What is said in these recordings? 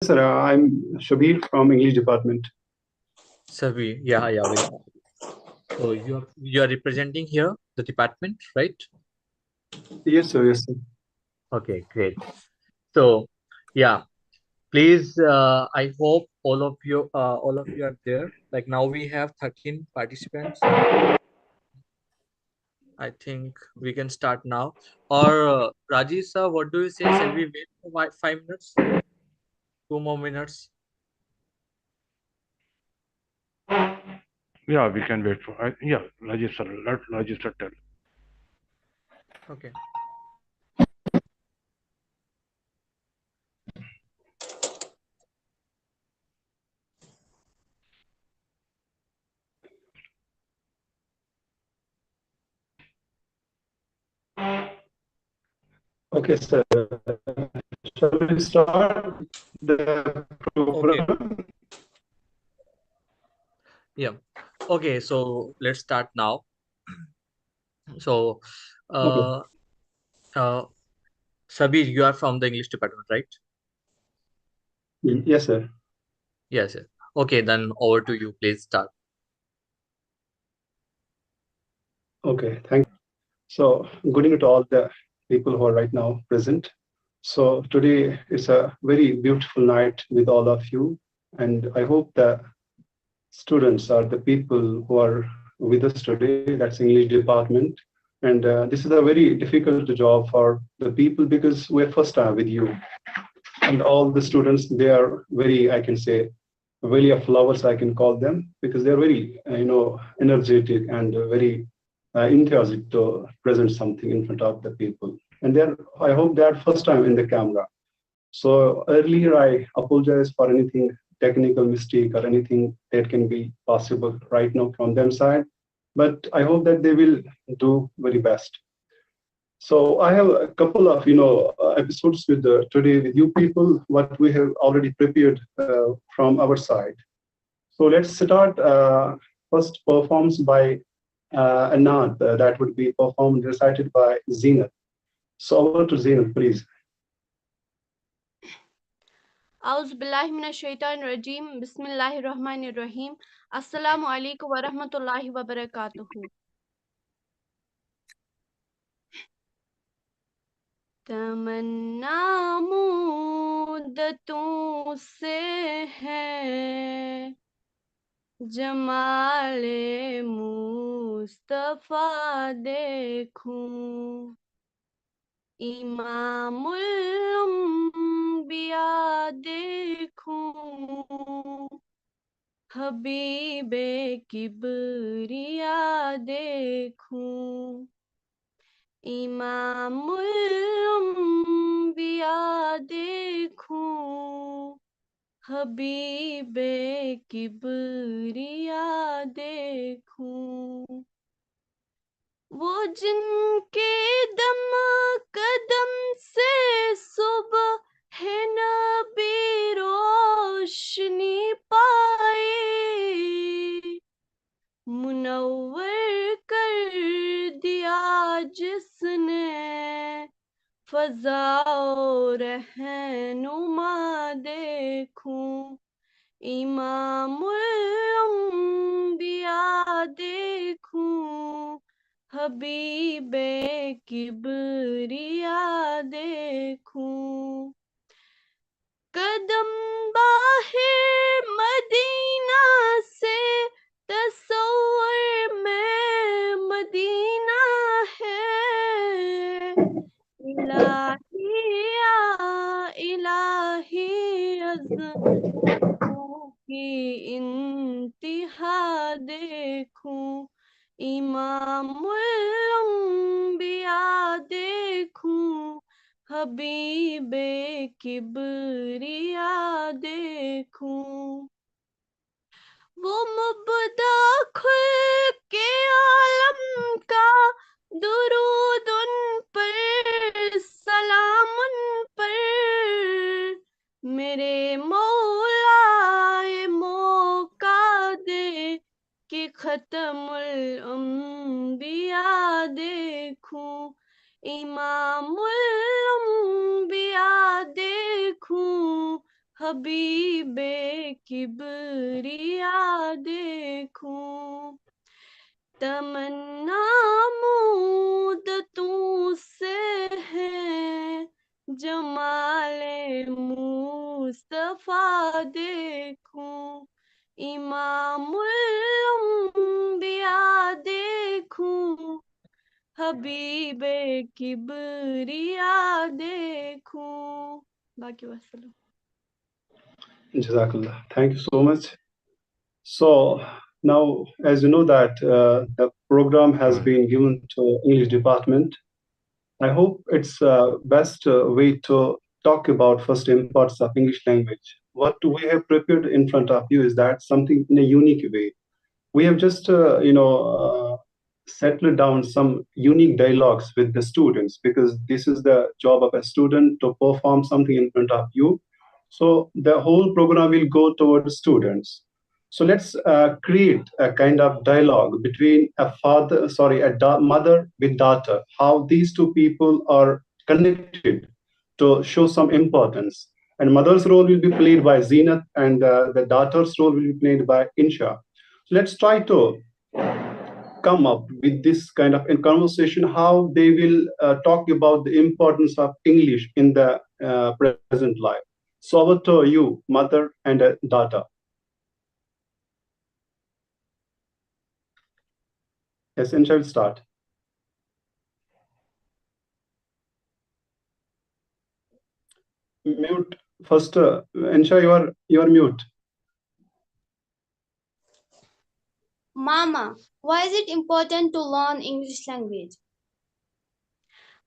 sir. I'm Shabir from English department. Sabi, yeah, very. So you are representing here the department, right? Yes, sir. Yes, sir. Okay, great. So, yeah, please. I hope all of you are there. Like now we have 13 participants. I think we can start now. Or Rajesh sir, what do you say? Shall we wait for 5 minutes? 2 more minutes. Yeah, we can wait for. Yeah, Rajesh sir, let Rajesh sir tell. Okay. Okay, sir. Shall we start the Okay. program? Yeah. Okay. So let's start now. So, Okay. uh, uh, Sabir, you are from the English department, right? Yes, sir. Yes. Yes. Okay, then over to you. Please start. Okay. Thank you. So, good evening to all the people who are right now present. So, today is a very beautiful night with all of you, and I hope the students are the people who are with us today. That's English department, and this is a very difficult job for the people because we're first time with you, and all the students they are very, I can say, really of flowers I can call them because they're very energetic and very enthusiastic to present something in front of the people, and they're I hope they're first time in the camera. So earlier I apologize for anything technical mistake or anything that can be possible right now from them side, but I hope that they will do very best. So I have a couple of episodes with today with you people what we have already prepared from our side. So let's start first performs by Anand that would be performed recited by Zenith. So over to Zenith, please. Auzubillahiminash-shaytanir-rajim. Bismillahir-rahmanir-rahim. Assalamu alaikum wa rahmatullahi wa barakatuhu. तमन्ना मुद्दतों से है जमाले मुस्तफा देखूं इमामुल अंबिया देखूं हबीबे किबरिया देखूं इमामुल अंबिया देखूं हबीबे किबरिया देखूं वो जिनके दम कदम से सुबह है नबी रोशनी पाए मुनव्वर कर दिया जिसने फज़ा रहनुमा देखूं इमामुल अंबिया देखूं हबीबे किबरिया देखूं कदम बाहिर मदीना से तस्वुर में मदीना है इलाहिया इलाही अज़मतों की इंतिहा देखूं इमामुल अंबिया देखूं हबीबे किबरिया देखूं वो मुब्दा खुल के आलम का दुरूद उन पर सलाम उन पर मेरे मौलाए मौका दे कि खत्मुल अंबिया देखूं इमामुल अंबिया देखूं हबीबे किबरिया देखूं तमन्ना मूद तुझसे है जमाले मुस्तफा देखूं इमामुल अंबिया देखूं हबीबे किबरिया देखूं बाकी वसल्लम Jazakallah. Thank you so much. So now, as you know that the program has been given to English department. I hope it's best way to talk about first importance of English language. What we have prepared in front of you is that something in a unique way. We have just settled down some unique dialogues with the students, because this is the job of a student to perform something in front of you. So the whole program will go towards students. So let's create a kind of dialogue between a mother with daughter, how these two people are connected to show some importance. And mother's role will be played by Zenat, and the daughter's role will be played by Insha. Let's try to come up with this kind of in conversation, how they will talk about the importance of English in the present life. So over to you, mother and daughter. Yes, Insha will start. Mute first. Insha, you are mute. Mama, why is it important to learn English language?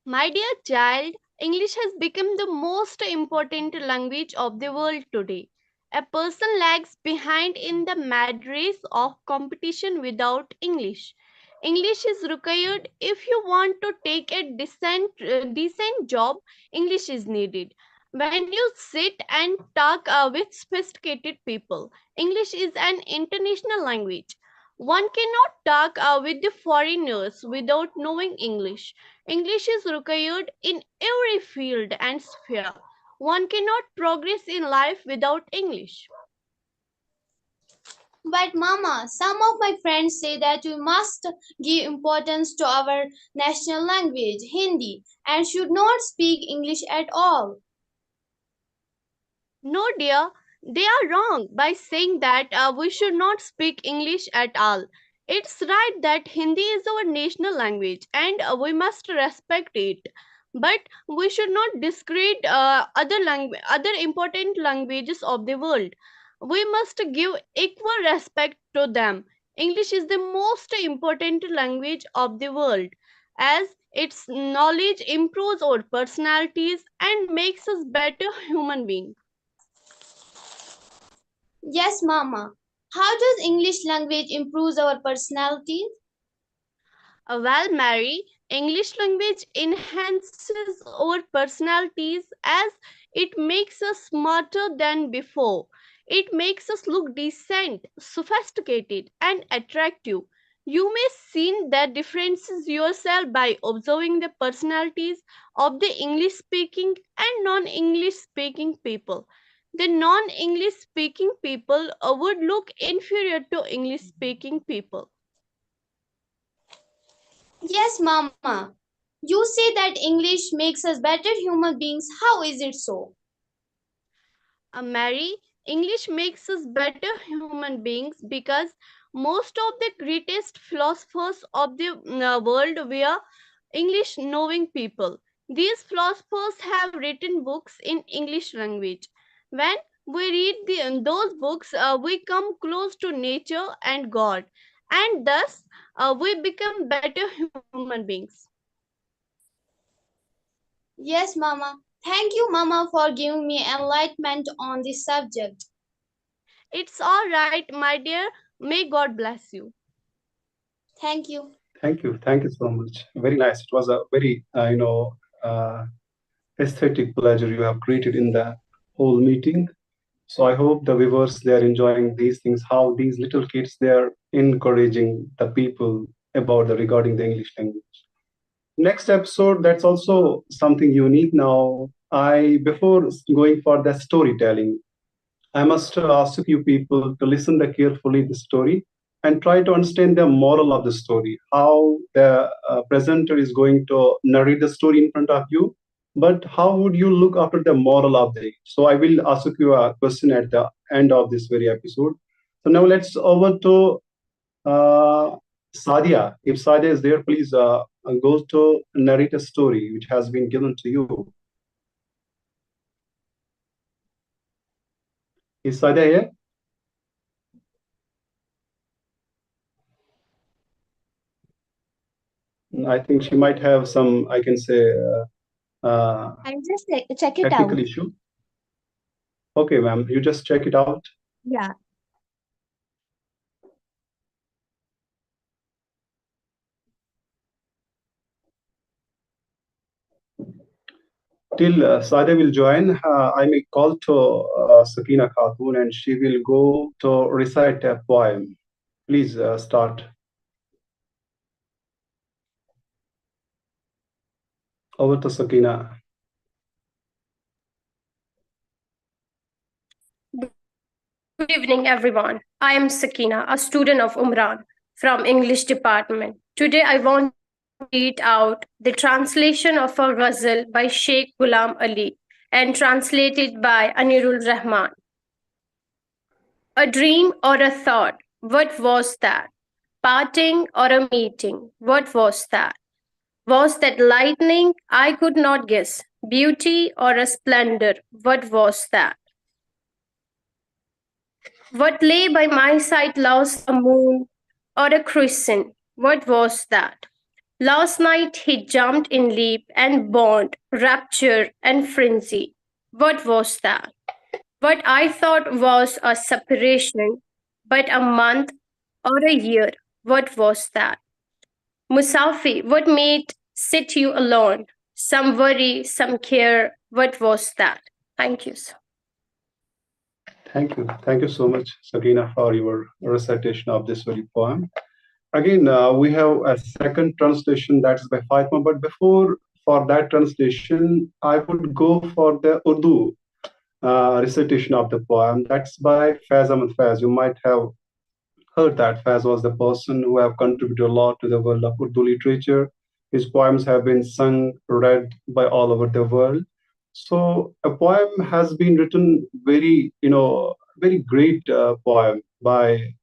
My dear child, English has become the most important language of the world today. A person lags behind in the mad race of competition without English. English is required if you want to take a decent job. English is needed. When you sit and talk with sophisticated people, English is an international language. One cannot talk with the foreigners without knowing English. English is required in every field and sphere. One cannot progress in life without English. But Mama, some of my friends say that we must give importance to our national language, Hindi, and should not speak English at all. No, dear, they are wrong by saying that we should not speak English at all. It's right that Hindi is our national language and we must respect it. But we should not discredit other important languages of the world. We must give equal respect to them. English is the most important language of the world, as its knowledge improves our personalities and makes us better human beings. Yes, Mama. How does English language improve our personalities? Well, Mary, English language enhances our personalities as it makes us smarter than before. It makes us look decent, sophisticated, and attractive. You may see the differences yourself by observing the personalities of the English speaking and non English speaking people. The non English speaking people would look inferior to English speaking people. Yes, Mama. You say that English makes us better human beings. How is it so? Mary, English makes us better human beings because most of the greatest philosophers of the world were English knowing people. These philosophers have written books in English language. When we read those books, we come close to nature and God, and thus we become better human beings. Yes, Mama. Thank you, Mama, for giving me enlightenment on this subject. It's all right, my dear. May God bless you. Thank you. Thank you. Thank you so much. Very nice. It was a very, aesthetic pleasure you have created in the whole meeting. So I hope the viewers, they are enjoying these things, how these little kids, they are encouraging the people about regarding the English language. Next episode, that's also something unique. Now, before going for the storytelling, I must ask you people to listen carefully the story and try to understand the moral of the story, how the presenter is going to narrate the story in front of you, but how would you look after the moral of the? So I will ask you a question at the end of this very episode. So now let's over to Sadia. If Sadia is there, please go to narrate a story which has been given to you. Is Sadia here? I think she might have some, I can say, I'll just check it technical out. issue. Okay, ma'am, you just check it out. Yeah. Till Sadia will join, I may call to Sakina Khatun and she will go to recite a poem. Please start. Over to Sakina. Good evening, everyone. I am Sakina, a student of Umran from English department. Today, I want to read out the translation of a ghazal by Sheikh Ghulam Ali and translated by Anirul Rahman. A dream or a thought, what was that? Parting or a meeting, what was that? Was that lightning? I could not guess. Beauty or a splendor, what was that? What lay by my side last a moon or a crescent? What was that? Last night he jumped in leap and bond, rapture and frenzy. What was that? What I thought was a separation, but a month or a year. What was that? Musafi, what made sit you alone? Some worry, some care. What was that? Thank you, sir. Thank you. Thank you so much, Sakina, for your recitation of this very poem. Again, we have a second translation that's by Fatima, but before for that translation, I would go for the Urdu recitation of the poem. That's by Faiz Ahmed Faiz. You might have heard that Faiz was the person who have contributed a lot to the world of Urdu literature. His poems have been sung, read by all over the world. So a poem has been written very, very great poem by,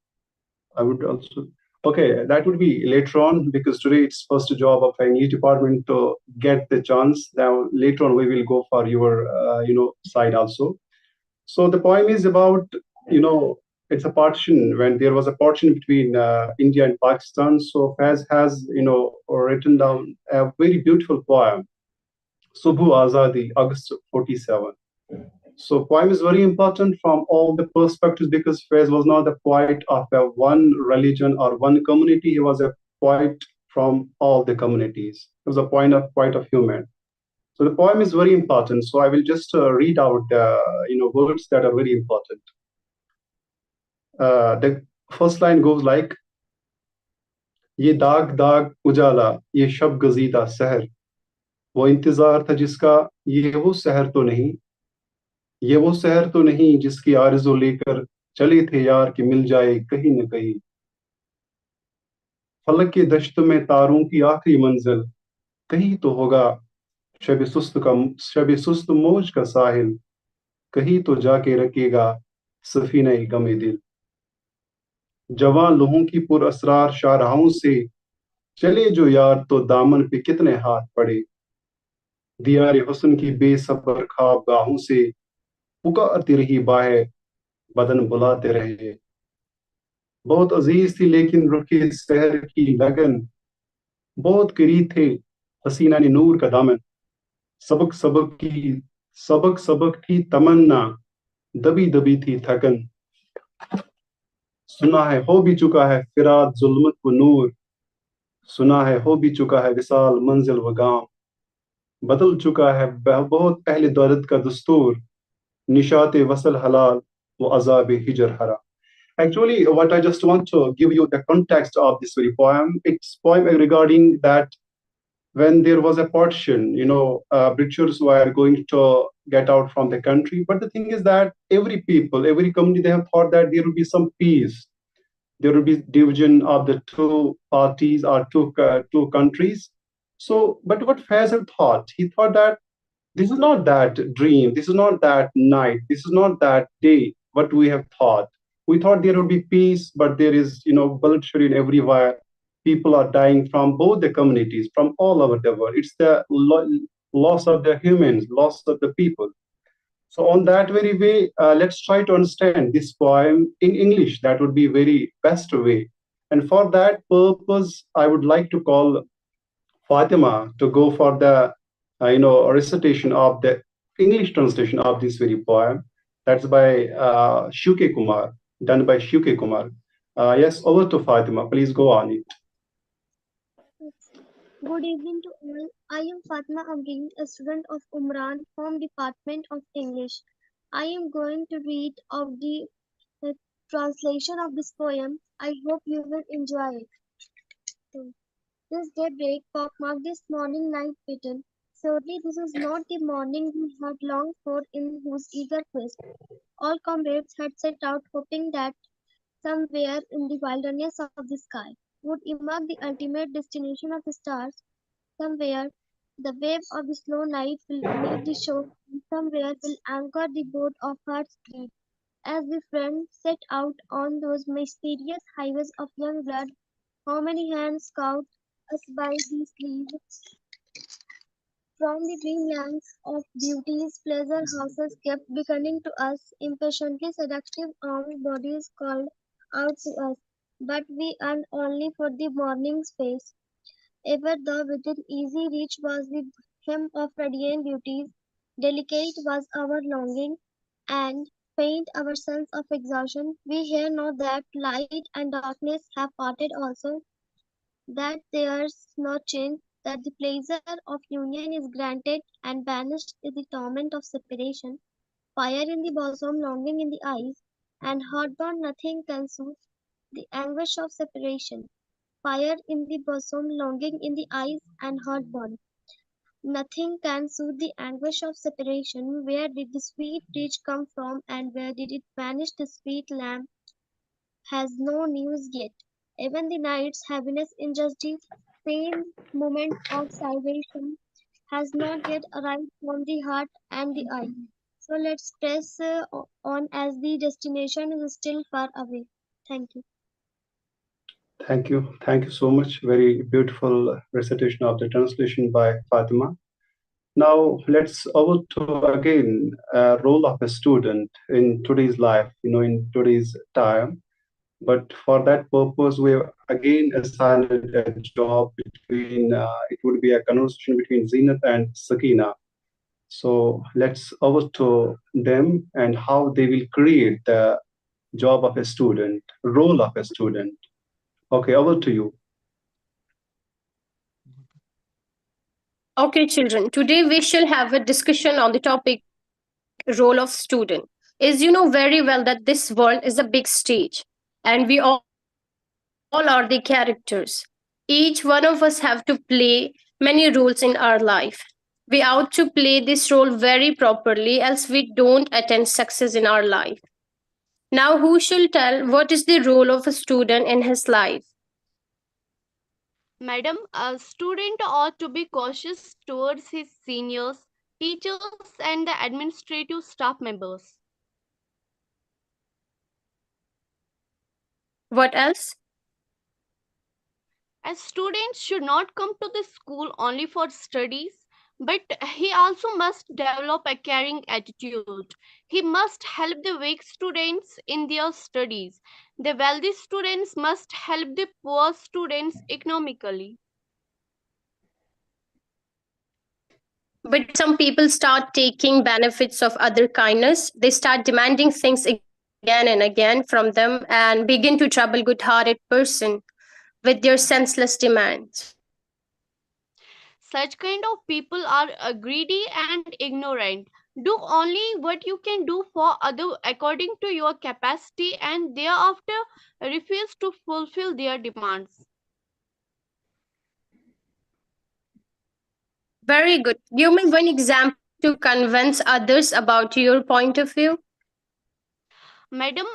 I would also, okay, that would be later on because today it's first job of English department to get the chance. Now later on we will go for your, side also. So the poem is about, it's a partition when there was a partition between India and Pakistan. So Faiz has, written down a very beautiful poem, Subhu Azadi, August 47. So poem is very important from all the perspectives because Faiz was not a poet of a one religion or one community. He was a poet from all the communities. He was a poet of human. So the poem is very important. So I will just read out the words that are very important. The first line goes like, ये दाग दाग उजाला ये शब गजीदा सहर वो इंतजार था जिसका ये वो सहर तो नहीं ये वो सहर तो नहीं जिसकी आरज़ू लेकर चले थे यार कि मिल जाए कहीं न कहीं फलक के दश्त में तारों की आखिरी मंजिल कहीं तो होगा शब सुस्त मौज का साहिल कहीं तो जाके रखेगा सफीना गमे दिल जवां लोहों की पुर असरार शाहराहों से चले जो यार तो दामन पे कितने हाथ पड़े दियारे हुस्न की बेसब्र ख्वाब गाहों से पुकारती रही बाहें बदन बुलाते रहे बहुत अजीज थी लेकिन रुखे शहर की लगन बहुत करीब थे हसीना ने नूर का दामन सबक सबक थी तमन्ना दबी दबी थी थकन सुना है हो भी चुका है फिरात जुल्मत व नूर सुना है हो भी चुका है विशाल मंजिल व गांव बदल चुका है बहुत पहले दौलत का दस्तूर निशात वसल हलाल व अजाब हिजर हरा. Actually, what I just want to give you the context of this very poem. It's poem regarding that when there was a partition, Britishers were going to get out from the country. But the thing is that every people, every community, they have thought that there will be some peace, there will be division of the two parties or two countries. So, but what Faisal thought, he thought that this is not that dream, this is not that night, this is not that day. What we have thought, we thought there would be peace, but there is, bloodshed everywhere. People are dying from both the communities, from all over the world. It's the loss of the humans, loss of the people. So on that very way, let's try to understand this poem in English. That would be very best way. And for that purpose, I would like to call Fatima to go for the, recitation of the English translation of this very poem. That's by Shuke Kumar, done by Shuke Kumar. Yes, over to Fatima. Please go on it. Good evening to all. I am Fatma Amreen, a student of Umran from Department of English. I am going to read of the translation of this poem. I hope you will enjoy it. This daybreak pop marked this morning night pattern. Surely this is not the morning we had longed for in whose eager quest all comrades had set out hoping that somewhere in the wilderness of the sky would emerge the ultimate destination of the stars. Somewhere the wave of the slow night will meet the shore, and somewhere will anchor the boat of heart's greed. As the friends set out on those mysterious highways of young blood, how many hands scout us by the sleeve from the dreamlands of beauty's pleasure houses kept beckoning to us, impatiently seductive armed bodies called out to us. But we yearned only for the morning space. Ever though within easy reach was the hem of radiant beauties, delicate was our longing, and faint our sense of exhaustion. We hear now that light and darkness have parted also, that there's no change, that the pleasure of union is granted, and banished is the torment of separation. Fire in the bosom, longing in the eyes, and heartburn nothing can soothe the anguish of separation. Fire in the bosom, longing in the eyes, and heartburn. Nothing can soothe the anguish of separation. Where did the sweet bridge come from, and where did it vanish? The sweet lamp has no news yet. Even the night's heaviness in just the same moment of salvation has not yet arrived from the heart and the eye. So let's press on as the destination is still far away. Thank you. Thank you. Thank you so much. Very beautiful recitation of the translation by Fatima. Now let's over to again role of a student in today's life, in today's time. But for that purpose, we have again assigned a job between, it would be a conversation between Zenith and Sakina. So let's over to them and how they will create the job of a student, role of a student. Okay, over to you. Okay, children, today we shall have a discussion on the topic role of student. As you know very well that this world is a big stage and we all are the characters. Each one of us have to play many roles in our life. We ought to play this role very properly else we don't attain success in our life. Now who shall tell what is the role of a student in his life? Madam, a student ought to be cautious towards his seniors, teachers, and the administrative staff members. What else? A student should not come to the school only for studies, but he also must develop a caring attitude. He must help the weak students in their studies. The wealthy students must help the poor students economically. But some people start taking benefits of other kindness. They start demanding things again and again from them and begin to trouble good-hearted person with their senseless demands. Such kind of people are greedy and ignorant. Do only what you can do for other according to your capacity and thereafter refuse to fulfill their demands. Very good. Give me one example to convince others about your point of view. Madam,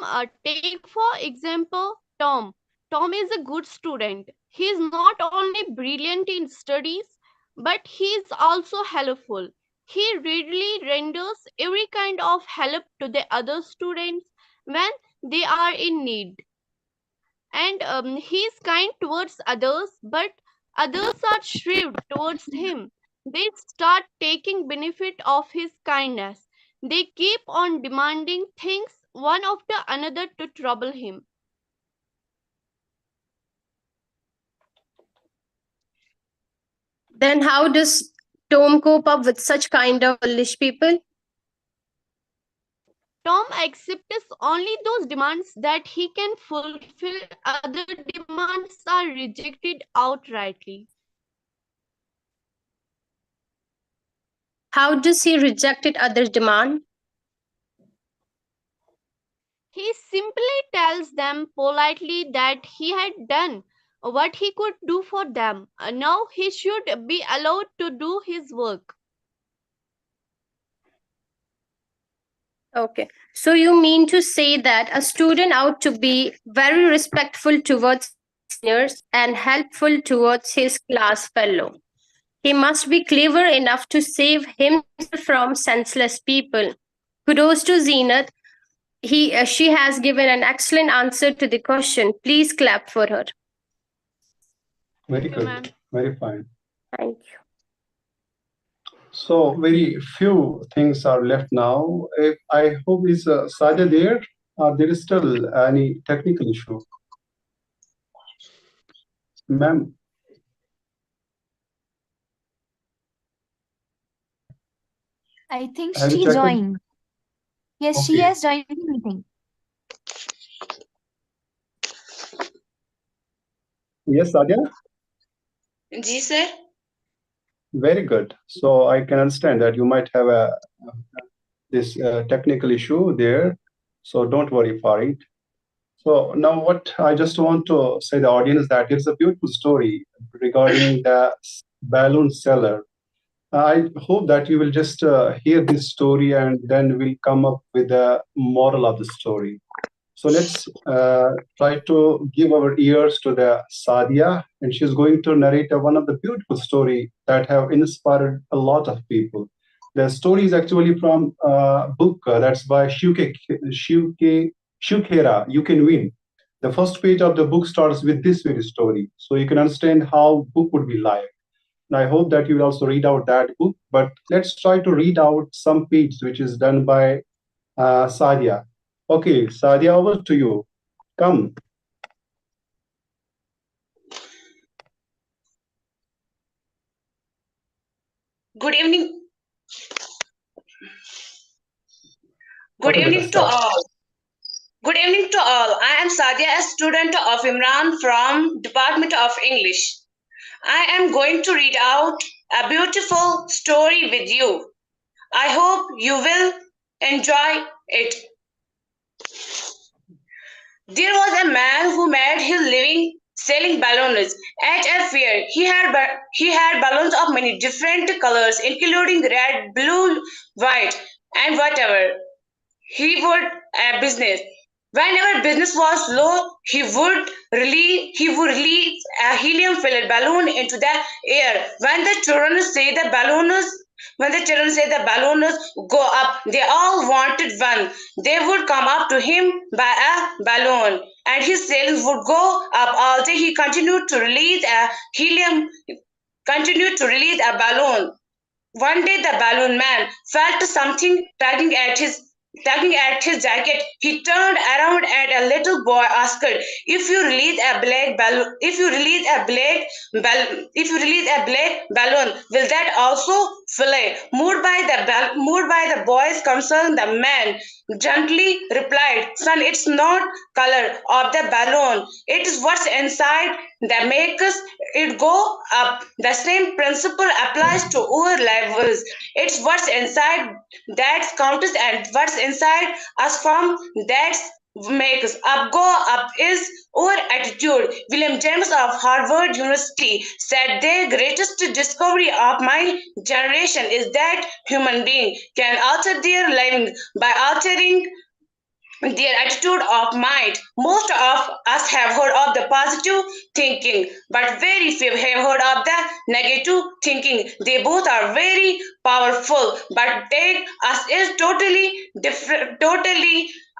take for example Tom. Tom is a good student. He is not only brilliant in studies, but he is also helpful. He readily renders every kind of help to the other students when they are in need. And he is kind towards others, but others are shrewd towards him. They start taking benefit of his kindness. They keep on demanding things one after another to trouble him. Then how does Tom cope up with such kind of foolish people? Tom accepts only those demands that he can fulfill. Other demands are rejected outrightly. How does he reject others' demand? He simply tells them politely that he had done what he could do for them. Now he should be allowed to do his work. Okay. So you mean to say that a student ought to be very respectful towards seniors and helpful towards his class fellow. He must be clever enough to save himself from senseless people. Kudos to Zenith. She has given an excellent answer to the question. Please clap for her. Very Thank you, ma'am. good. Very fine. Thank you. So very few things are left now. I hope is Sadia there? There is still any technical issue, ma'am? I think Have you she checked it? joined. Yes, she Okay. has joined the meeting. Yes, Sadia? Ji sir. Very good. So I can understand that you might have this technical issue there. So don't worry for it. So now what I just want to say the audience that it's a beautiful story regarding the balloon seller. I hope that you will just hear this story and then we'll come up with the moral of the story. So let's try to give our ears to the Sadia, and she's going to narrate one of the beautiful story that have inspired a lot of people. The story is actually from a book that's by Shukera, You Can Win. The first page of the book starts with this very story, so you can understand how book would be like. And I hope that you will also read out that book, but let's try to read out some pages which is done by Sadia. Okay, Sadia, over to you. Come. Good evening. Good Okay, beta, evening to start. all. Good evening to all. I am Sadia, a student of Umran from Department of English. I am going to read out a beautiful story with you. I hope you will enjoy it. There was a man who made his living selling balloons at a fair. He had balloons of many different colors, including red, blue, white, and whatever. He would a business. Whenever business was low, he would release a helium-filled balloon into the air. When the children say the balloons go up, they all wanted one. They would come up to him by a balloon, and his sales would go up. Also, he continued to release a balloon. One day the balloon man felt something tugging at his jacket. He turned around and a little boy asked, "If you release a black balloon, if you release a black balloon, will that also fly?" Moved by the boy's concern, the man gently replied, "Son, it's not color of the balloon. It is what's inside that makes it go up. The same principle applies to our lives. It's what's inside that counts, and what's inside us from that's makes up go up is our attitude. William James of Harvard University said the greatest discovery of my generation is that human being can alter their living by altering their attitude of mind. Most of us have heard of the positive thinking, but very few have heard of the negative thinking. They both are very powerful, but take us in totally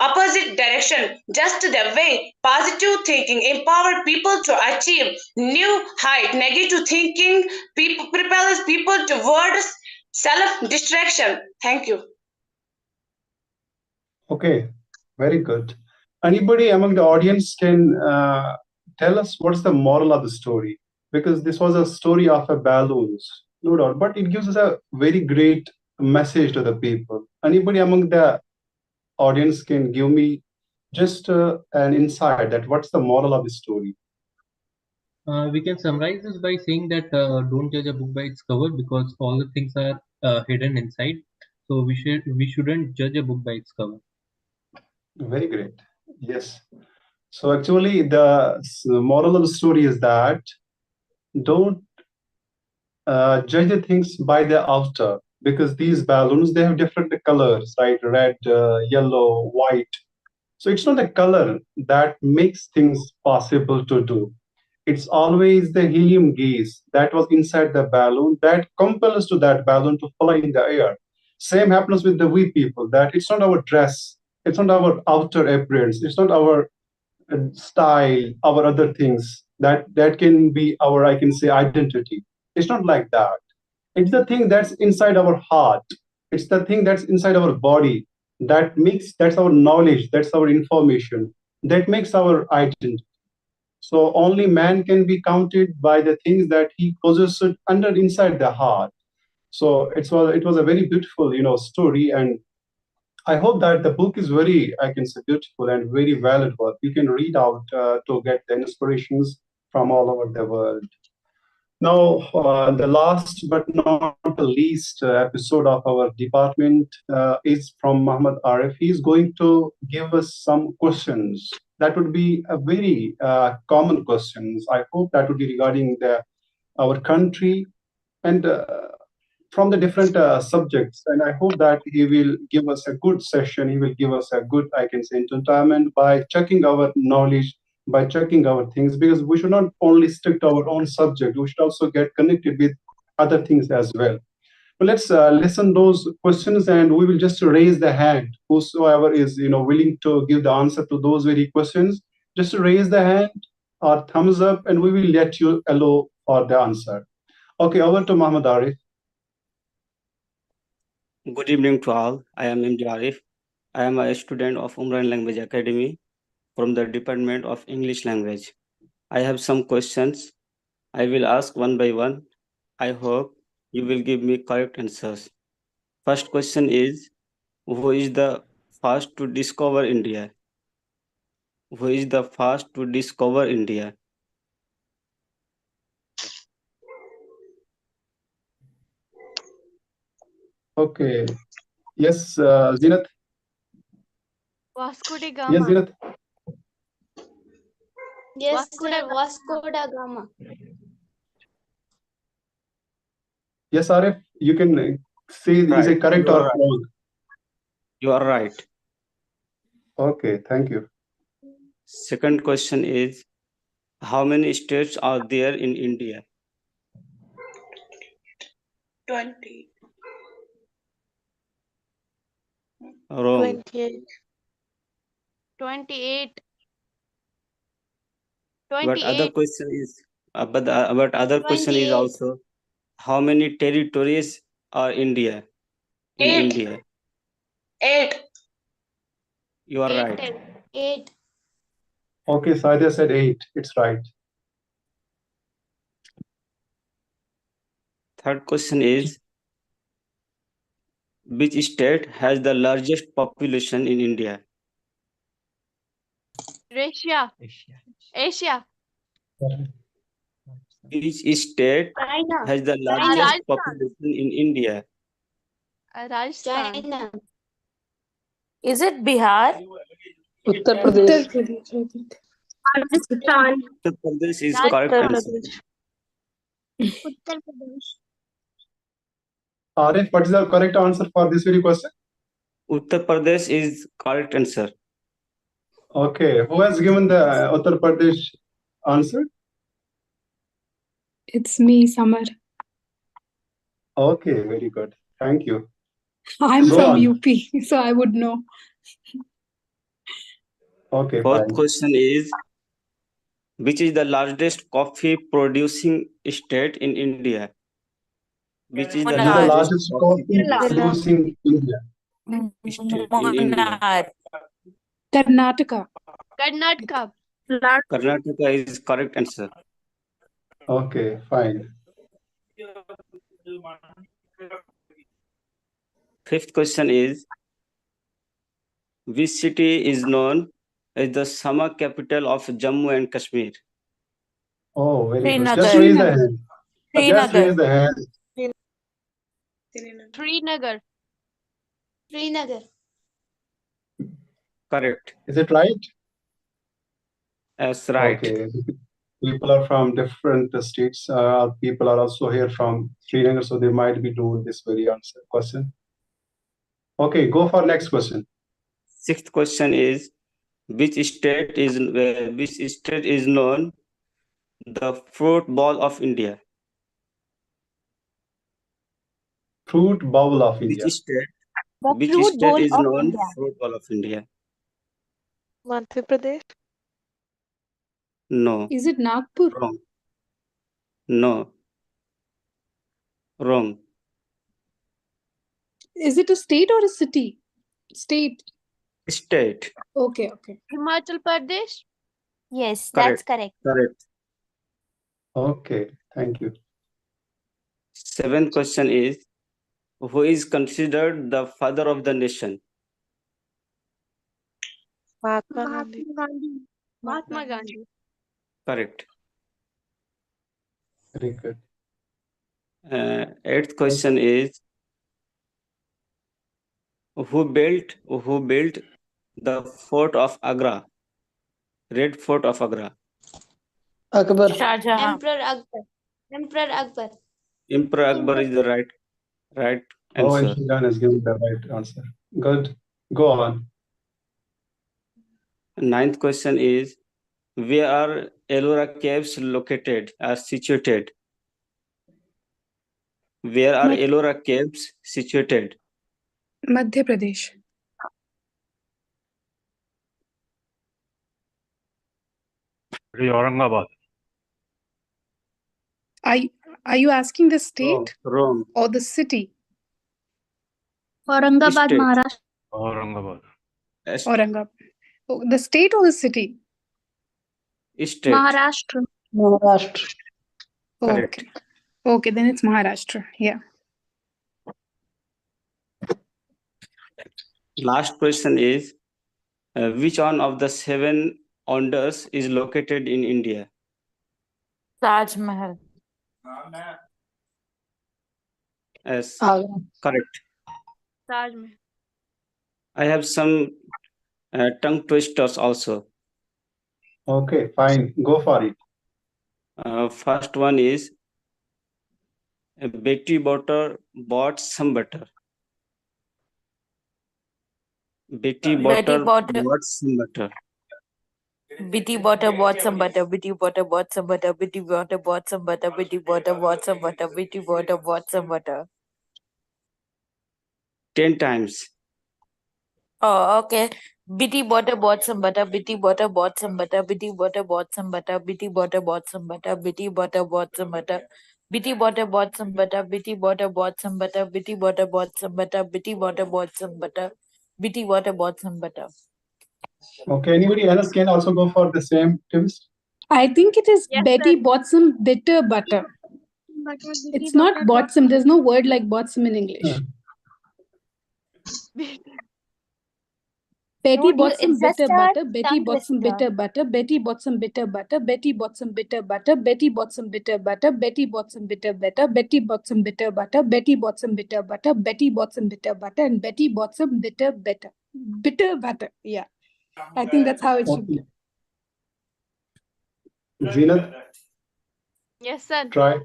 opposite direction. Just the way positive thinking empower people to achieve new height, negative thinking propels people towards self-destruction. Thank you. Okay, very good. Anybody among the audience can tell us what's the moral of the story? Because this was a story of a balloons, no doubt, but it gives us a very great message to the people. Anybody among the audience can give me just an insight that what's the moral of the story? We can summarize this by saying that don't judge a book by its cover because all the things are hidden inside. So we shouldn't judge a book by its cover. Very great. Yes. So actually, the moral of the story is that don't judge the things by their outer, because these balloons, they have different colors, right? Red, yellow, white. So it's not the color that makes things possible to do. It's always the helium gas that was inside the balloon that compels to that balloon to fly in the air. Same happens with the we people, that it's not our dress, it's not our outer appearance, it's not our style, our other things that can be our, I can say, identity. It's not like that. It's the thing that's inside our heart. It's the thing that's inside our body that's our knowledge, that's our information, that makes our identity. So only man can be counted by the things that he possesses under inside the heart. So it was a very beautiful, story, and I hope that the book is very, I can say, beautiful and very valid work. You can read out to get the inspirations from all over the world. Now, the last but not the least episode of our department is from Muhammad Arif. He's going to give us some questions. That would be a very common questions. I hope that would be regarding our country and from the different subjects. And I hope that he will give us a good session. He will give us a good, I can say, entertainment by checking our knowledge, by checking our things, because we should not only stick to our own subject. We should also get connected with other things as well. But let's listen those questions, and we will just raise the hand. Whosoever is willing to give the answer to those very questions, just raise the hand or thumbs up, and we will let you allow for the answer. Okay, over to Muhammad Arif. Good evening to all. I am MJ Arif. I am a student of Umran Language Academy from the Department of English Language. I have some questions. I will ask one by one. I hope you will give me correct answers. First question is, who is the first to discover India? Who is the first to discover India? Okay. Yes, Zinat. Vasco da Yes, Gama. Zinat. Yes, Vasco sir. da Vasco da Gama. Yes, Arif, you can say is it correct or wrong? You are right. Okay, thank you. Second question is, how many states are there in India? 20. Wrong. 28. 28. But other 28. question is, but other question is 28. also, how many territories are in 8. India? 8. You are 8. right. 8. Okay, Saida said 8. It's right. Third question is, which state has the largest population in India? Russia. Asia. Which state China. has the China. largest Rajasthan. population in India? Rajasthan. China. Is it Bihar? Uttar Pradesh. Rajasthan. Uttar Pradesh is Raj- correct Uttar answer. Pradesh. Uttar Pradesh. Arif, what is the correct answer for this very question? Uttar Pradesh is correct answer. Okay, who has given the Uttar Pradesh answer? It's me, Samar. Okay, very good. Thank you. I'm Go from on. UP, so I would know. Okay, Fourth fine. question is, which is the largest coffee producing state in India? Which is the Which is the largest largest coffee coffee producing India? state in India? Karnataka. Karnataka. Karnataka is correct answer. Okay, fine. Fifth question is, which city is known as the summer capital of Jammu and Kashmir? Oh, very good. Srinagar. Just raise the hand. Just Srinagar. raise the hand. Srinagar. Srinagar. Correct. Is it right? That's right. Okay. People are from different states. People are also here from Srinagar, so they might be doing this very answer question. Okay, go for next question. Sixth question is, which state is known the fruit bowl of India? Fruit bowl of India. Which state? The Which fruit state bowl is of known India. fruit bowl of India? Madhya Pradesh. No. Is it Nagpur? Wrong. No. Wrong. Is it a state or a city? State. State. Okay, okay. Himachal Pradesh. Yes, Correct. that's correct. Correct. Okay, thank you. Seventh question is, who is considered the father of the nation? Mahatma Gandhi. Mahatma Gandhi. Mahatma Gandhi. Correct. Very good. Eighth question is, who built the fort of Agra? Red Fort of Agra. Akbar. Shah Jahan. Emperor Akbar. Emperor Akbar. Emperor Akbar is the right Oh, and answer. Shilan has given the right answer. Good. Go on. Ninth question is, where are Ellora caves situated? Where are Mad- Ellora caves situated? Madhya Pradesh. It is Aurangabad. Are you asking the state Wrong. or the city? Aurangabad, State. Maharashtra. Aurangabad. Aurangabad. Oh, the state or the city? State. Maharashtra. Maharashtra. Correct. Okay. Okay, then it's Maharashtra. Yeah. Last question is, which one of the 7 wonders is located in India? Taj Mahal. Yes, Agra. correct. Taj Mahal. I have some tongue twisters also. Okay, fine. Go for it. First one is, Betty Butter bought some butter. Betty Butter Butter. bought some butter. Bitty butter bought some butter. Bitty butter bought some butter. Bitty butter bought some butter. Bitty butter bought some butter. Bitty butter bought some butter. 10 times. Oh, okay. Bitty butter bought some butter. Bitty butter bought some butter. Bitty butter bought some butter. Bitty butter bought some butter. Bitty butter bought some butter. Bitty butter bought some butter. Bitty butter bought some butter. Bitty butter bought some butter. Bitty butter bought some butter. Bitty butter bought some butter. Okay, anybody else can also go for the same twist? I think it is Yes, Betty sir. bought some bitter butter. Butter, It's not bought some. There's no word like bought some in English. Betty Dude, bought some it's just bitter a butter. Betty tongue bought some twister. bitter butter. Betty bought some bitter butter. Betty bought some bitter butter. Betty bought some bitter butter. Betty bought some bitter butter. Betty bought some bitter butter. Betty bought some bitter butter. Betty bought some bitter butter. And Betty bought some bitter butter. Bitter butter. Yeah. I think that's how it should be. Zenith, Yes, sir. try.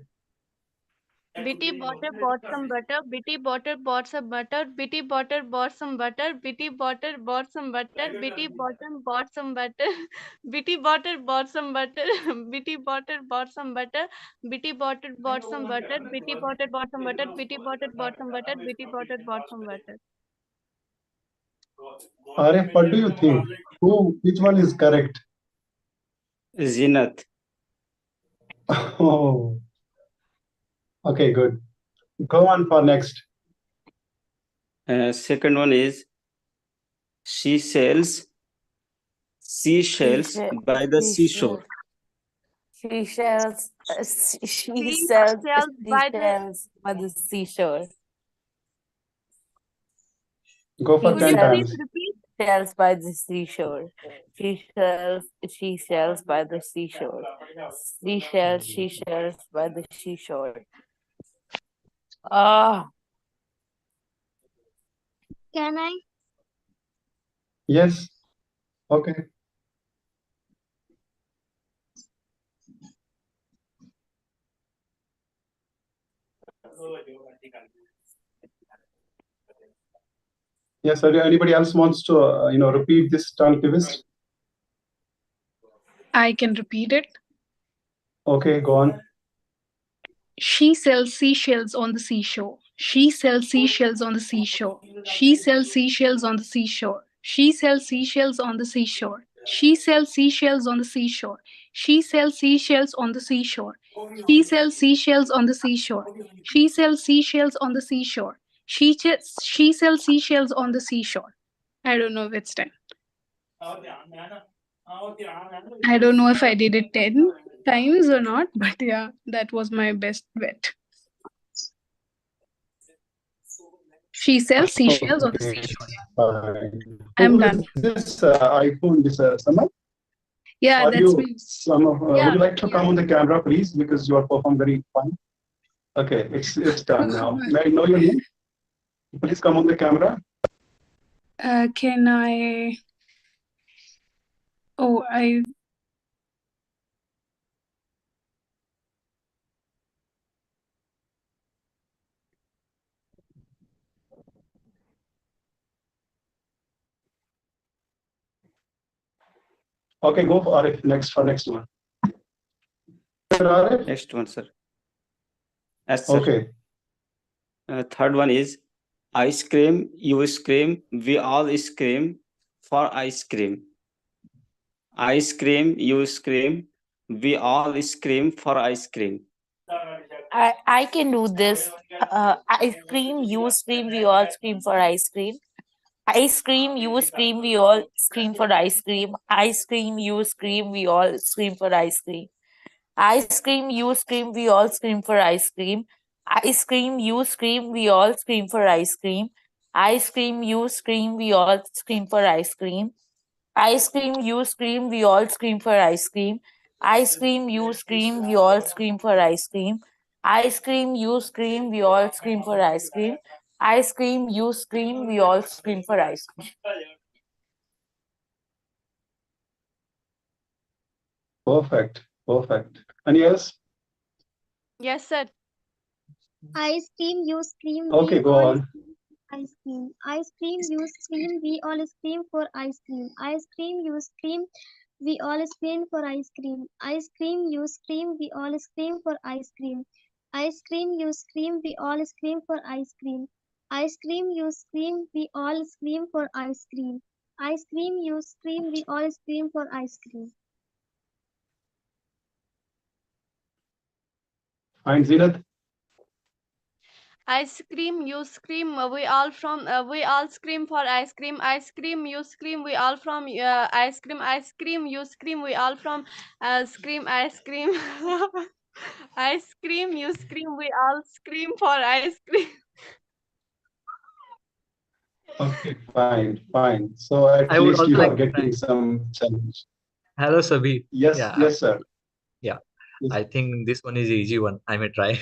Bitty butter bought some butter. Bitty butter bought some butter. Bitty butter bought some butter. Bitty butter bought some butter. Bitty bottom bought some butter. Bitty butter bought some butter. Bitty butter bought some butter. Bitty butter bought some butter. Bitty butter bought some butter. Bitty butter bought some butter. Bitty butter bought some butter. Arif, what do you think? Which one is correct? Zenith. Oh, okay, good. Go on for next. Second one is seashells by the seashore. She sells Seashells by the. by the seashore. Go for Could 10 you times. please repeat? Shells by the seashore. She sells by the seashore. She sells by the seashore. Ah, Can I? Yes. Okay. Yes. Anybody else wants to repeat this tongue twist? I can repeat it. Okay, go on. She sells seashells on the seashore. She sells seashells on the seashore. She sells seashells on the seashore. She sells seashells on the seashore. She sells seashells on the seashore. She sells seashells on the seashore. She sells seashells on the seashore. She sells seashells on the seashore. She sells seashells on the seashore. I don't know if it's 10. I don't know if I did it 10 times or not, but yeah, that was my best bet. She sells seashells on the seashore. Fine. I'm Who done. is this iPhone? This Sama? Yeah, Are that's you me. would you like to come on the camera, please? Because you are performing very fine. Okay, it's done now. May I know your name? Please come on the camera. Can I? Oh, I. Okay, go for Arif. Next one. Sir, Arif? Next one, sir. Yes, sir. Okay. Third one is ice cream, you scream, we all scream for ice cream. Ice cream, you scream, we all scream for ice cream. I can do this. Ice cream, you scream, we all scream for ice cream. Ice cream, you scream, we all scream for ice cream. Ice cream, you scream, we all scream for ice cream. Ice cream, you scream, we all scream for ice cream. Ice cream, you scream, we all scream for ice cream. Ice cream, you scream, we all scream for ice cream. Ice cream, you scream, we all scream for ice cream. Ice cream, you scream, we all scream for ice cream. Ice cream, you scream, we all scream for ice cream. Ice cream, you scream, we all scream for ice cream. Perfect. Any else? Yes, sir. Ice cream, you scream, Okay, we go all on. scream. Ice cream. Ice cream, you scream, we all scream for ice cream. Ice cream, you scream, we all scream for ice cream. Ice cream, you scream, we all scream for ice cream. Ice cream, you scream, we all scream for ice cream. Ice cream, you scream, we all scream for ice cream. Ice cream, you scream, we all scream for ice cream. Fine, Zenith. Ice cream, you scream, we all scream for ice cream. Ice cream, you scream, we all from ice cream. Ice cream, you scream, we all from scream ice cream. Ice cream, you scream, we all scream for ice cream. Okay, fine. So at I would least also you like are to getting try. some challenge. Hello, Sabir. Yes, Yeah, yes, sir. yeah. Yes. I think this one is easy one. I may try.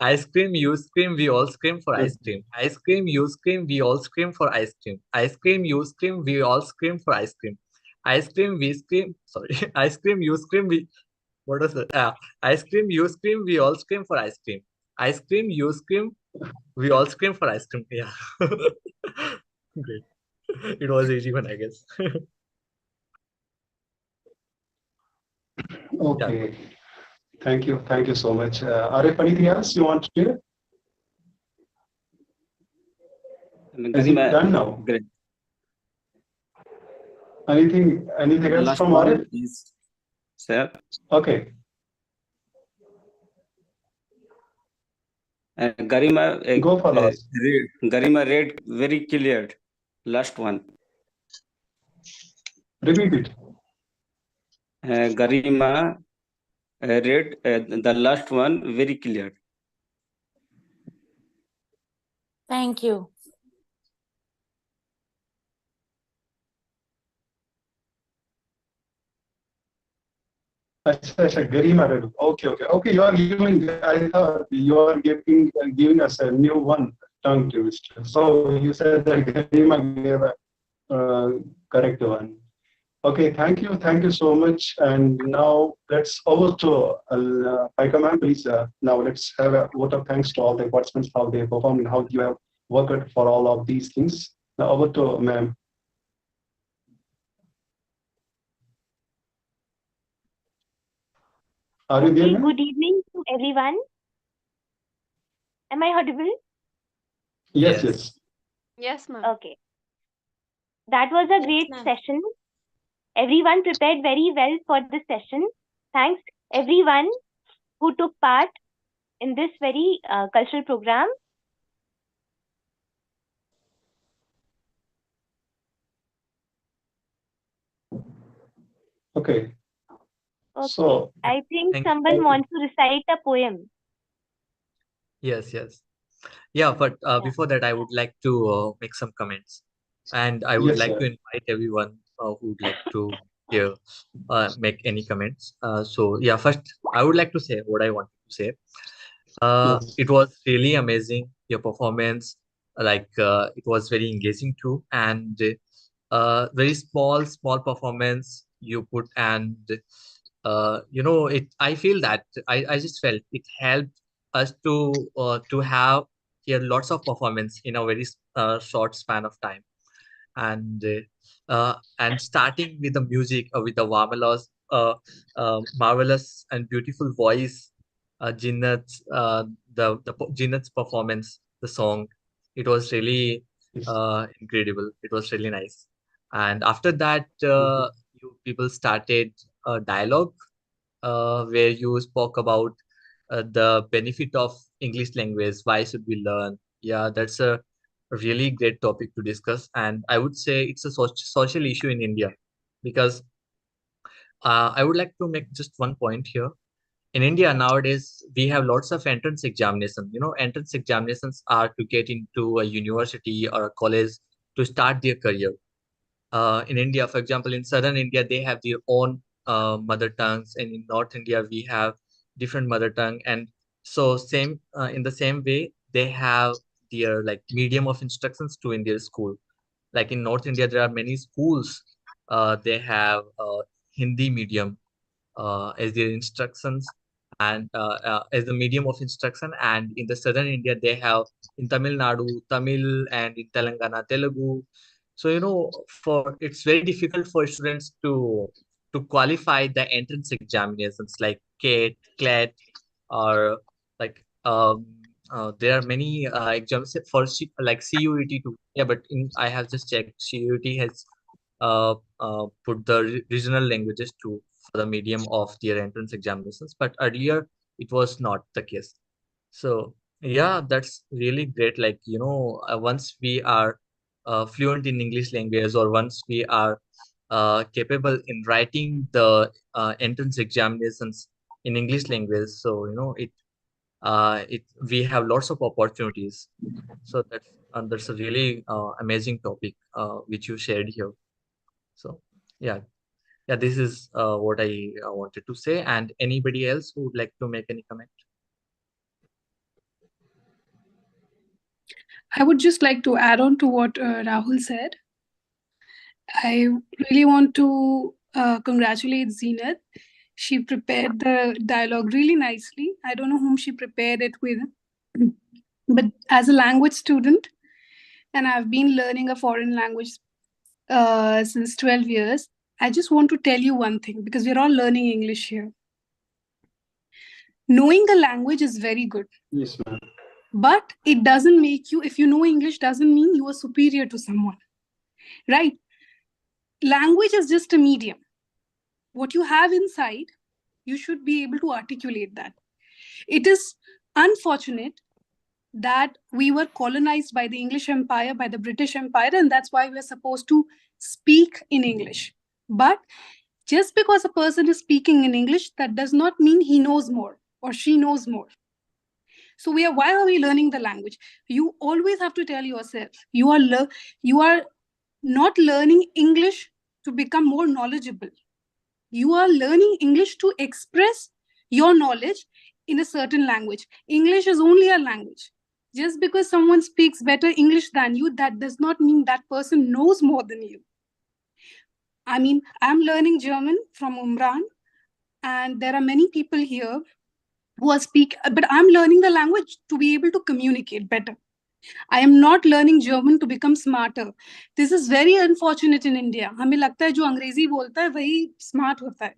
Ice cream, you scream, we all scream for ice cream. Ice cream, you scream, we all scream for ice cream. Ice cream, you scream, we all scream for ice cream. Ice cream, we scream. Sorry, ice cream, you scream, we. What was it? Ice cream, you scream, we all scream for ice cream. Ice cream, you scream, we all scream for ice cream. Yeah. Great. It was easy one, I guess. Okay. Thank you. Thank you so much. Arif, anything else you want to share? Is it Garima, done now? great. Anything The else last from one Arif? is, sir, Okay. Garima, Go for last. Garima read very clear. Last one. Repeat it. Garima read the last one very clear. Thank you. Acha, Garima read. Okay. You are giving. I thought you are giving us a new one, tongue twister. So you said that Garima gave a correct one. Okay, thank you so much. And now let's over to Paika ma'am, please. Now let's have a vote of thanks to all the participants, how they performed and how you have worked for all of these things. Now over to ma'am. Are you there, ma'am? Good evening to everyone. Am I audible? Yes. Yes, ma'am. Okay. That was a great session. Everyone prepared very well for this session. Thanks everyone who took part in this very cultural program. Okay. Okay. So I think Thank someone you. wants to recite a poem. Yes. Yeah, but before that, I would like to make some comments, and I would yes, like sir. to invite everyone who would like to hear, make any comments. So yeah, first I would like to say what I wanted to say. Yes. It was really amazing, your performance. It was very engaging too, and very small performance you put, and it. I feel that I just felt it helped us to have here lots of performance in a very short span of time, and starting with the music, with the marvelous and beautiful voice, Jinnat's performance, the song, it was really Yes. incredible. It was really nice. And after that, you people started a dialogue where you spoke about the benefit of English language. Why should we learn? Yeah, that's a really great topic to discuss. And I would say it's a social issue in India because I would like to make just one point here. In India nowadays, we have lots of entrance examinations. Entrance examinations are to get into a university or a college to start their career. In India, for example, in southern India, they have their own mother tongues, and in North India, we have different mother tongue. And so, same in the same way, they have their like medium of instructions too in their school. Like in North India, there are many schools. They have Hindi medium as their instructions and as the medium of instruction. And in the southern India, they have in Tamil Nadu, Tamil, and in Telangana, Telugu. So, for it's very difficult for students to qualify the entrance examinations like CAT, CLAT, or like there are many exams for like CUET too. Yeah, but I have just checked, CUET has put the regional languages too for the medium of their entrance examinations, but earlier it was not the case. So yeah, that's really great. Like, once we are fluent in English language, or once we are capable in writing the entrance examinations in English language, so we have lots of opportunities. So that's a really amazing topic which you shared here. So yeah, this is what I wanted to say. And anybody else who would like to make any comment? I would just like to add on to what Rahul said. I really want to congratulate Zenith. She prepared the dialogue really nicely. I don't know whom she prepared it with, but as a language student, and I've been learning a foreign language since 12 years, I just want to tell you one thing, because we're all learning English here. Knowing a language is very good. Yes, ma'am. But it doesn't make you, if you know English, doesn't mean you are superior to someone, right? Language is just a medium. What you have inside, you should be able to articulate that. It is unfortunate that we were colonized by the English Empire, by the British Empire, and that's why we're supposed to speak in English. But just because a person is speaking in English, that does not mean he knows more or she knows more. So why are we learning the language? You always have to tell yourself, you are not learning English to become more knowledgeable. You are learning English to express your knowledge in a certain language. English is only a language. Just because someone speaks better English than you, that does not mean that person knows more than you. I mean, I'm learning German from Umran, and there are many people here who are but I'm learning the language to be able to communicate better. I am not learning German to become smarter. This is very unfortunate in India. हमें लगता है जो अंग्रेजी बोलता है वही smart होता है.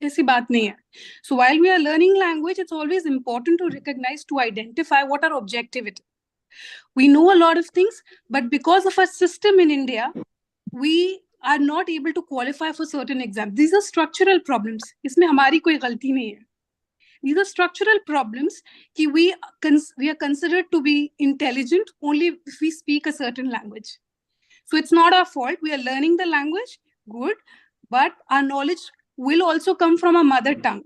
ऐसी बात नहीं है. So while we are learning language, it's always important to recognize, to identify what our objective is. We know a lot of things, but because of our system in India, we are not able to qualify for certain exams. These are structural problems. इसमें हमारी कोई गलती नहीं है. These are structural problems. We are considered to be intelligent only if we speak a certain language. So it's not our fault. We are learning the language, good, but our knowledge will also come from our mother tongue.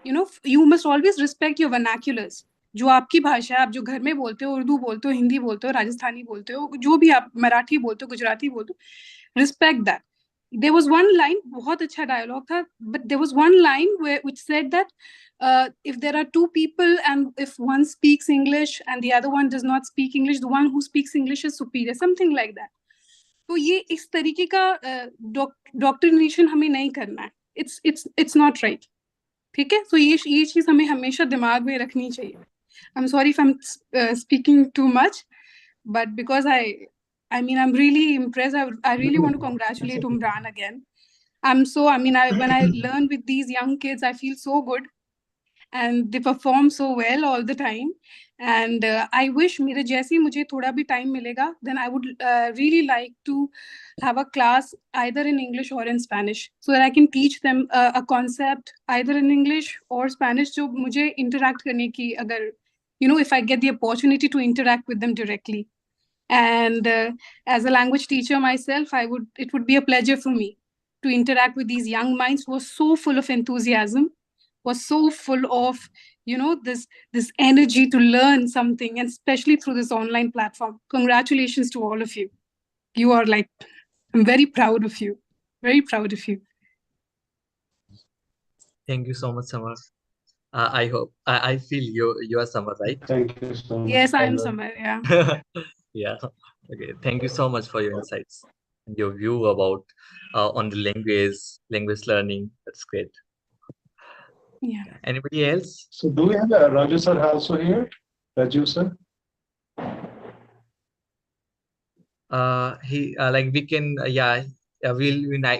You know, you must always respect your vernaculars. जो आपकी भाषा है, आप जो घर में बोलते हो, उर्दू बोलते हो, हिंदी बोलते हो, राजस्थानी बोलते हो, जो भी आप मराठी बोलते हो, गुजराती बोलते हो, respect that. There was one line, बहुत अच्छा dialogue था, but there was one line which said that if there are two people and if one speaks English and the other one does not speak English, the one who speaks English is superior, something like that. तो ये इस तरीके का डॉक्ट्रिनेशन हमें नहीं करना है. It's not right. ठीक है? So ये चीज हमें हमेशा दिमाग में रखनी चाहिए. I'm sorry if I'm speaking too much, but because I'm really impressed. I really want to congratulate Umran again. When I learn with these young kids, I feel so good. And they perform so well all the time. And I wish मेरे जैसे मुझे थोड़ा भी time मिलेगा, then I would really like to have a class either in English or in Spanish, so that I can teach them a concept either in English or Spanish जो मुझे interact करने की अगर, if I get the opportunity to interact with them directly. And as a language teacher myself, it would be a pleasure for me to interact with these young minds who are so full of enthusiasm, was so full of this energy to learn something, and especially through this online platform. Congratulations to all of you. You are I'm very proud of you. Very proud of you. Thank you so much, Samar. I hope I feel you are Samar, right? Thank you so much. Yes, I am Samar. Yeah. Yeah. Okay. Thank you so much for your insights and your view about on the language learning. That's great. Yeah. Anybody else? So do we have Raju sir also here? Raju sir? We can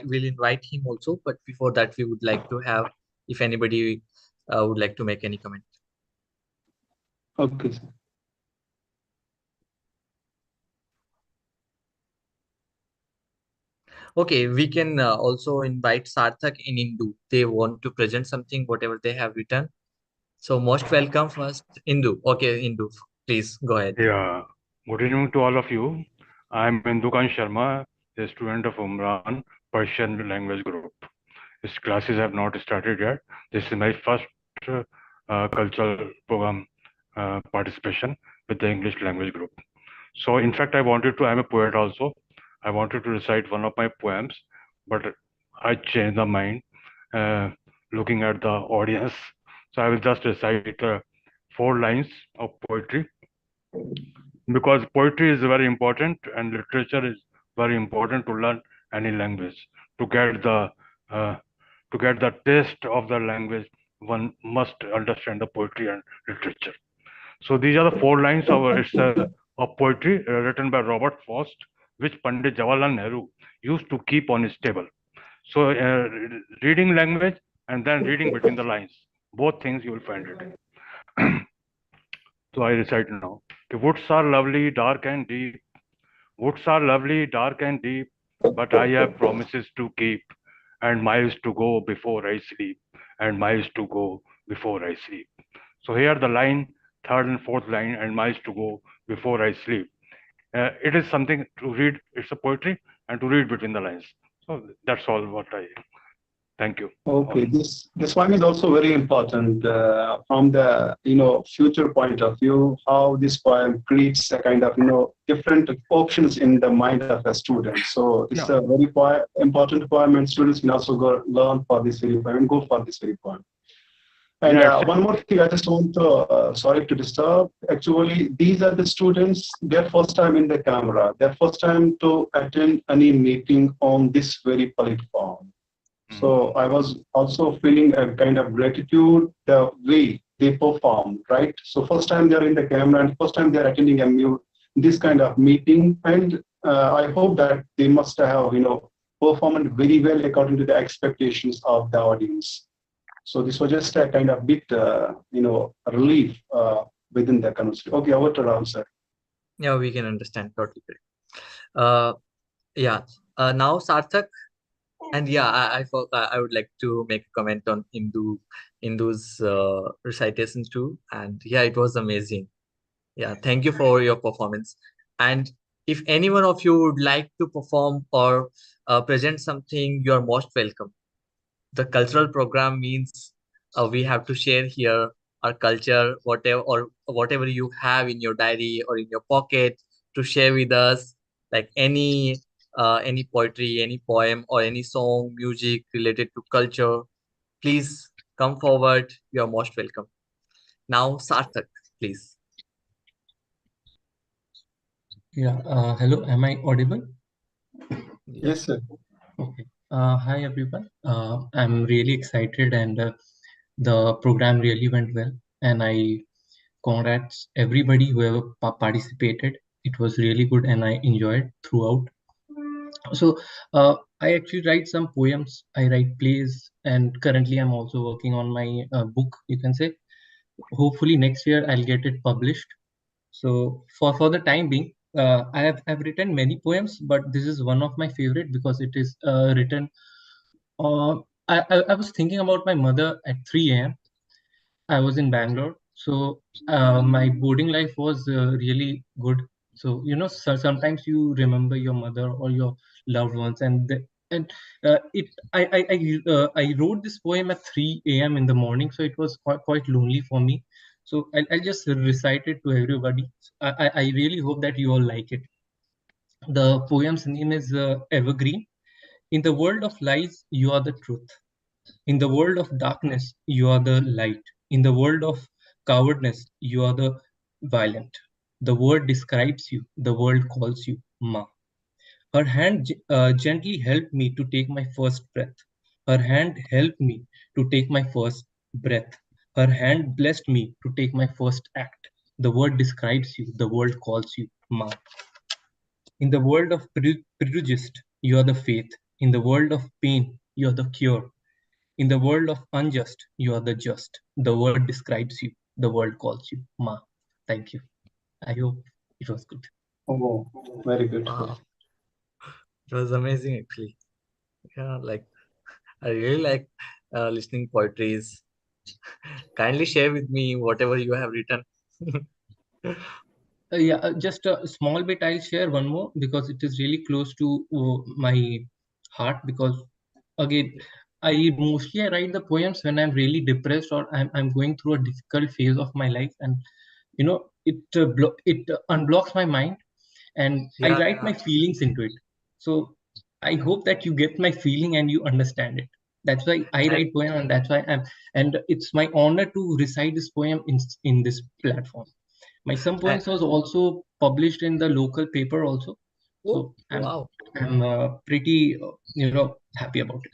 we'll invite him also, but before that we would like to have, if anybody would like to make any comment. Okay, sir. Okay, we can also invite Sarthak and Indu. They want to present something, whatever they have written. So most welcome first, Indu. Okay, Indu, please go ahead. Yeah, good evening to all of you. I'm Indukan Sharma, a student of Umran Persian Language Group. These classes have not started yet. This is my first cultural program participation with the English language group. So in fact, I'm a poet also. I wanted to recite one of my poems, but I changed the mind looking at the audience. So I will just recite 4 lines of poetry. because poetry is very important and literature is very important to learn any language. To get the taste of the language, one must understand the poetry and literature. So these are the four lines of of poetry written by Robert Frost, which Pandit Jawaharlal Nehru used to keep on his table. So reading language and then reading between the lines, both things you will find it. So I recite now. Woods are lovely, dark and deep. Woods are lovely, dark and deep, but I have promises to keep, and miles to go before I sleep, and miles to go before I sleep. So here the line, third and fourth line, and miles to go before I sleep. It is something to read. It's a poetry and to read between the lines. So that's all what I. Thank you. Okay, this one is also very important from the future point of view. How this poem creates a kind of different options in the mind of a student. So it's a very important poem, and students can also go learn for this very poem and go for this very poem. And one more thing, I just want to, sorry to disturb. Actually, these are the students, their first time in the camera, their first time to attend any meeting on this very platform. So I was also feeling a kind of gratitude the way they perform, right? So first time they're in the camera and first time they're attending this kind of meeting, and I hope that they must have performed very well according to the expectations of the audience. So this was just a kind of bit relief within the conversation. Okay, over to Ram, sir. Yeah, we can understand totally. Yeah. Now Sarthak. And yeah, I would like to make a comment on Indu's recitation too. And yeah, it was amazing. Yeah, thank you for your performance. And if any one of you would like to perform or present something, you are most welcome. The cultural program means we have to share here our culture, whatever you have in your diary or in your pocket to share with us, like any poetry, any poem, or any song, music related to culture. Please come forward. You are most welcome. Now, Sarthak, please. Yeah. Hello. Am I audible? Yes, sir. Okay. Hi, everyone. I'm really excited, and the program really went well. And I congrats everybody whoever participated. It was really good, and I enjoyed throughout. So I actually write some poems. I write plays, and currently I'm also working on my book. You can say. Hopefully next year I'll get it published. So for the time being, I've written many poems, but this is one of my favorite because it is written. I was thinking about my mother at 3 a.m. I was in Bangalore, so my boarding life was really good. So sometimes you remember your mother or your loved ones, I wrote this poem at 3 a.m. in the morning, so it was quite lonely for me. So I'll just recite it to everybody. I really hope that you all like it. The poem's name is Evergreen. In the world of lies, you are the truth. In the world of darkness, you are the light. In the world of cowardness, you are the violent. The word describes you. The world calls you Ma. Her hand gently helped me to take my first breath. Her hand helped me to take my first breath. Her hand blessed me to take my first act. The word describes you. The world calls you Ma. In the world of prejudice, you are the faith. In the world of pain, you are the cure. In the world of unjust, you are the just. The word describes you. The world calls you Ma. Thank you. I hope it was good. Oh, very good. Wow. It was amazing, actually. Yeah, like I really like listening poetries. Kindly share with me whatever you have written. Yeah, just a small bit. I'll share one more because it is really close to my heart. Because again, I write the poems when I'm really depressed or I'm going through a difficult phase of my life, and it unblocks my mind, and I write my feelings into it. So I hope that you get my feeling and you understand it. That's why I write poem, and that's why and it's my honor to recite this poem in this platform. My some poems was also published in the local paper also. So wow. I'm pretty happy about it.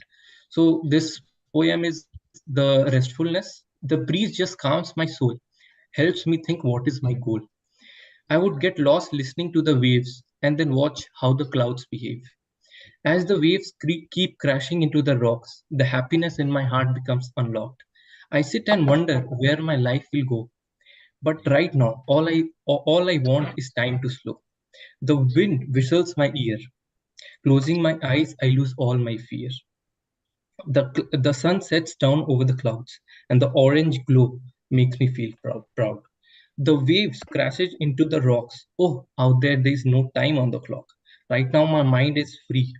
So this poem is the restfulness. The breeze just calms my soul, helps me think what is my goal. I would get lost listening to the waves and then watch how the clouds behave. As the waves keep crashing into the rocks, the happiness in my heart becomes unlocked. I sit and wonder where my life will go. But right now, all I want is time to slow. The wind whistles my ear. Closing my eyes, I lose all my fear. The sun sets down over the clouds, and the orange glow makes me feel proud. The waves crashes into the rocks. Oh, out there is no time on the clock. Right now, my mind is free,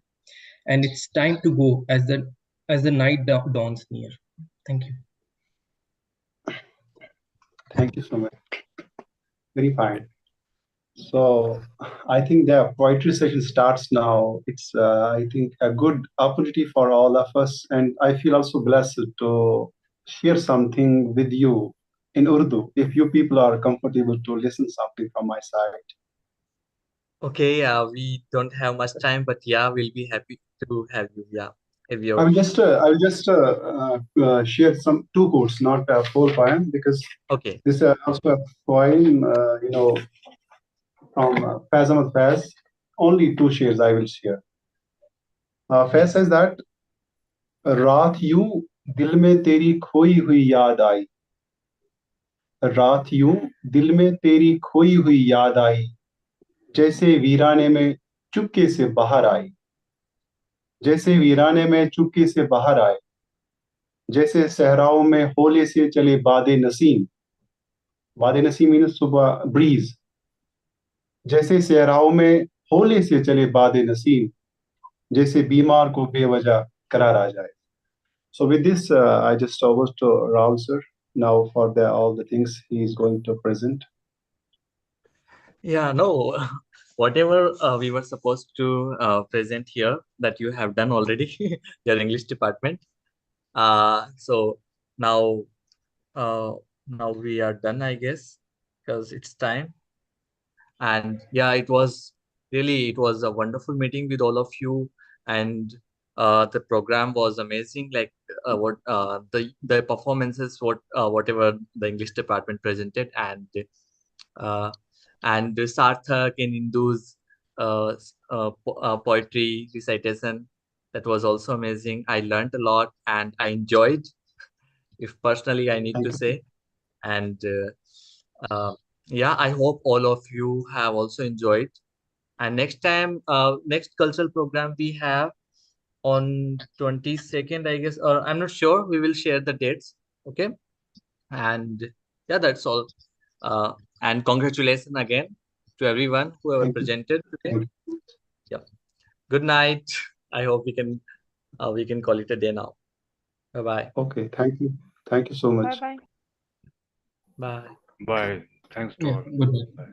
and it's time to go as the night dawns near. Thank you. Thank you so much. Very fine. So I think the poetry session starts now. It's I think a good opportunity for all of us, and I feel also blessed to share something with you in Urdu. If you people are comfortable to listen something from my side. Okay, we don't have much time, but yeah, we'll be happy to have you. Yeah, if I you're will just share some two quotes, not a full poem, because okay. this is also a poem, from Faiz Ahmad Faiz. Only two shares I will share. Faiz says that रात यूं दिल में तेरी खोई हुई याद आई, रात यूं दिल में तेरी खोई हुई याद आई, जैसे वीराने में चुपके से बाहर आई, जैसे वीराने में चुपके से बाहर आए, जैसे सहराओं में होले से चले बादे नसीम, बादे नसीम मीन्स सुबह ब्रीज, जैसे सहराओं में होले से चले बादे नसीम, जैसे बीमार को बेवजह करार आ जाए. So with this, I just over to Rahul sir now for all the things he is going to present. Yeah, no, whatever we were supposed to present here that you have done already, your English department. So now, now we are done, I guess, because it's time. And yeah, it was a wonderful meeting with all of you, and the program was amazing. Like what the performances, whatever the English department presented, uh, and Sarthak and Indu's poetry recitation, that was also amazing. I learned a lot and I enjoyed, if personally I need to say. And yeah, I hope all of you have also enjoyed. And next time, next cultural program we have on 22nd, I guess, or I'm not sure. We will share the dates. Okay. And yeah, that's all. And congratulations again to everyone who have presented today. Yep. Good night. I hope we can call it a day now. Bye bye. Okay, thank you. Thank you so much. Bye bye. Bye. Bye. Thanks to Yeah, all. good night. Bye.